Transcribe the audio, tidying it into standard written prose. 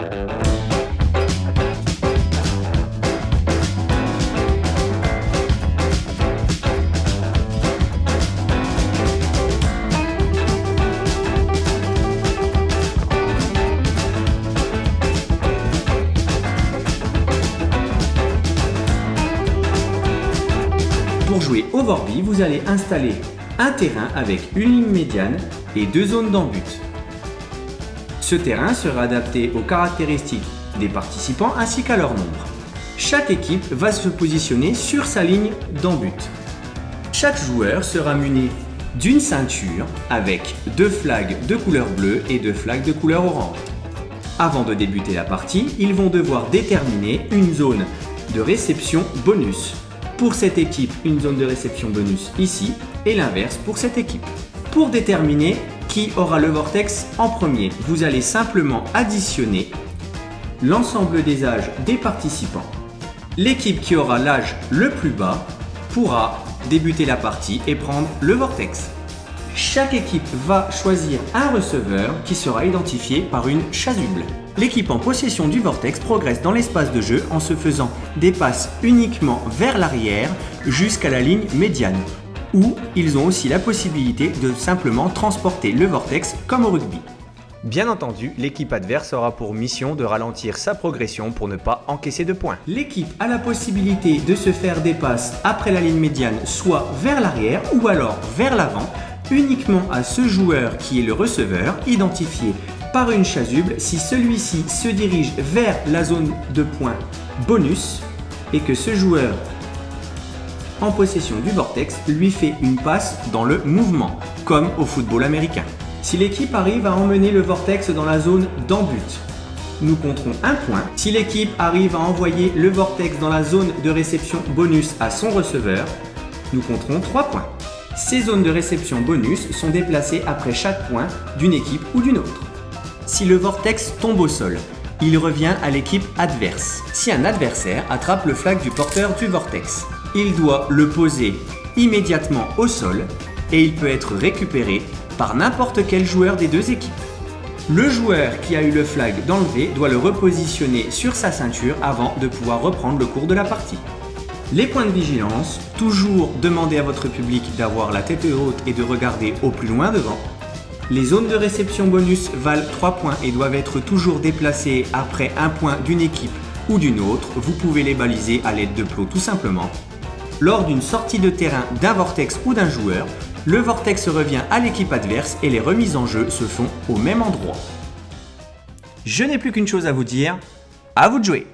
Pour jouer au Vorbi, vous allez installer un terrain avec une ligne médiane et 2 zones d'en-but. Ce terrain sera adapté aux caractéristiques des participants ainsi qu'à leur nombre. Chaque équipe va se positionner sur sa ligne d'en-but. Chaque joueur sera muni d'une ceinture avec 2 flags de couleur bleue et 2 flags de couleur orange. Avant de débuter la partie, ils vont devoir déterminer une zone de réception bonus. Pour cette équipe, une zone de réception bonus ici et l'inverse pour cette équipe. Pour déterminer qui aura le vortex en premier, vous allez simplement additionner l'ensemble des âges des participants. L'équipe qui aura l'âge le plus bas pourra débuter la partie et prendre le vortex. Chaque équipe va choisir un receveur qui sera identifié par une chasuble. L'équipe en possession du vortex progresse dans l'espace de jeu en se faisant des passes uniquement vers l'arrière jusqu'à la ligne médiane, où ils ont aussi la possibilité de simplement transporter le vortex comme au rugby. Bien entendu, l'équipe adverse aura pour mission de ralentir sa progression pour ne pas encaisser de points. L'équipe a la possibilité de se faire des passes après la ligne médiane, soit vers l'arrière ou alors vers l'avant, uniquement à ce joueur qui est le receveur, identifié par une chasuble si celui-ci se dirige vers la zone de points bonus et que ce joueur en possession du vortex lui fait une passe dans le mouvement, comme au football américain. Si l'équipe arrive à emmener le vortex dans la zone d'en-but, nous compterons un point. Si l'équipe arrive à envoyer le vortex dans la zone de réception bonus à son receveur, nous compterons 3 points. Ces zones de réception bonus sont déplacées après chaque point d'une équipe ou d'une autre. Si le vortex tombe au sol, il revient à l'équipe adverse. Si un adversaire attrape le flag du porteur du vortex, il doit le poser immédiatement au sol et il peut être récupéré par n'importe quel joueur des deux équipes. Le joueur qui a eu le flag d'enlever doit le repositionner sur sa ceinture avant de pouvoir reprendre le cours de la partie. Les points de vigilance, toujours demandez à votre public d'avoir la tête haute et de regarder au plus loin devant. Les zones de réception bonus valent 3 points et doivent être toujours déplacées après un point d'une équipe ou d'une autre. Vous pouvez les baliser à l'aide de plots tout simplement. Lors d'une sortie de terrain d'un vortex ou d'un joueur, le vortex revient à l'équipe adverse et les remises en jeu se font au même endroit. Je n'ai plus qu'une chose à vous dire, à vous de jouer!